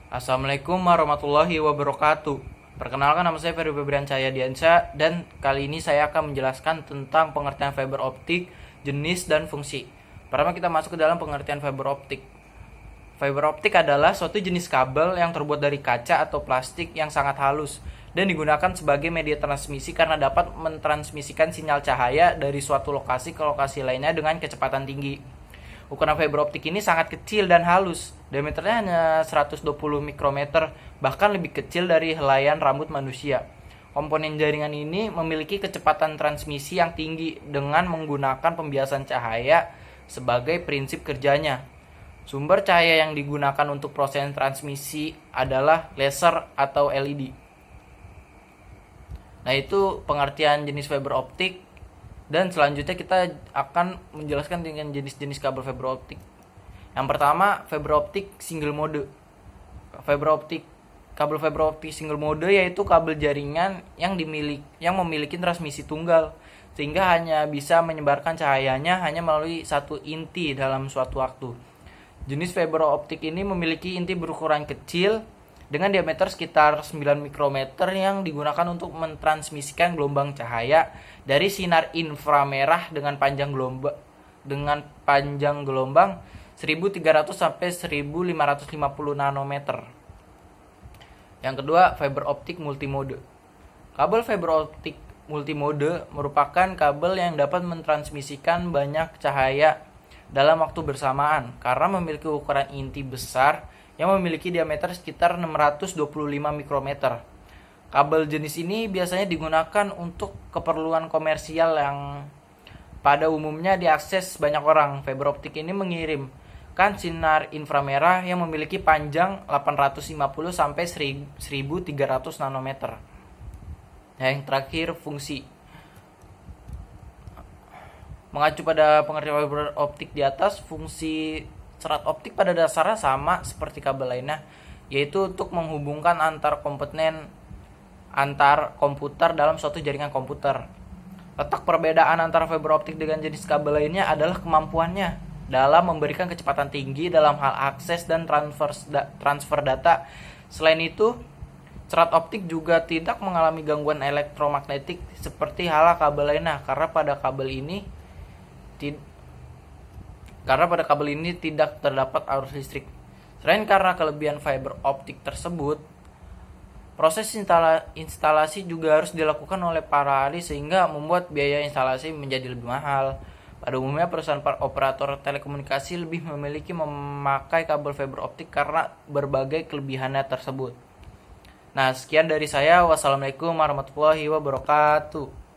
Assalamualaikum warahmatullahi wabarakatuh. Perkenalkan, nama saya Ferry Febrian Cahaya Diansyah, dan kali ini saya akan menjelaskan tentang pengertian fiber optik, jenis dan fungsi. Pertama kita masuk ke dalam pengertian fiber optik. Fiber optik adalah suatu jenis kabel yang terbuat dari kaca atau plastik yang sangat halus dan digunakan sebagai media transmisi karena dapat mentransmisikan sinyal cahaya dari suatu lokasi ke lokasi lainnya dengan kecepatan tinggi. Ukuran fiber optik ini sangat kecil dan halus, diameternya hanya 120 mikrometer, bahkan lebih kecil dari helaian rambut manusia. Komponen jaringan ini memiliki kecepatan transmisi yang tinggi dengan menggunakan pembiasan cahaya sebagai prinsip kerjanya. Sumber cahaya yang digunakan untuk proses transmisi adalah laser atau LED. Nah, itu pengertian jenis fiber optik. Dan selanjutnya kita akan menjelaskan dengan jenis-jenis kabel fiber optik. Yang pertama, fiber optik single mode. Kabel fiber optik single mode yaitu kabel jaringan yang memiliki transmisi tunggal, sehingga hanya bisa menyebarkan cahayanya hanya melalui satu inti dalam suatu waktu. Jenis fiber optik ini memiliki inti berukuran kecil dengan diameter sekitar 9 mikrometer yang digunakan untuk mentransmisikan gelombang cahaya dari sinar inframerah dengan panjang gelombang 1300 sampai 1550 nanometer. Yang kedua, fiber optik multimode. Kabel fiber optik multimode merupakan kabel yang dapat mentransmisikan banyak cahaya dalam waktu bersamaan karena memiliki ukuran inti besar yang memiliki diameter sekitar 625 mikrometer. Kabel jenis ini biasanya digunakan untuk keperluan komersial yang pada umumnya diakses banyak orang. Fiber optik ini mengirimkan sinar inframerah yang memiliki panjang 850 sampai 1300 nanometer. Yang terakhir, fungsi. Mengacu pada pengertian fiber optik di atas, fungsi serat optik pada dasarnya sama seperti kabel lainnya, yaitu untuk menghubungkan antar komputer dalam suatu jaringan komputer. Letak perbedaan antara fiber optik dengan jenis kabel lainnya adalah kemampuannya dalam memberikan kecepatan tinggi dalam hal akses dan transfer data. Selain itu, serat optik juga tidak mengalami gangguan elektromagnetik seperti halnya kabel lainnya karena pada kabel ini tidak terdapat arus listrik. Selain karena kelebihan fiber optik tersebut, proses instalasi juga harus dilakukan oleh para ahli sehingga membuat biaya instalasi menjadi lebih mahal. Pada umumnya perusahaan operator telekomunikasi lebih memiliki memakai kabel fiber optik karena berbagai kelebihannya tersebut. Nah, sekian dari saya. Wassalamualaikum warahmatullahi wabarakatuh.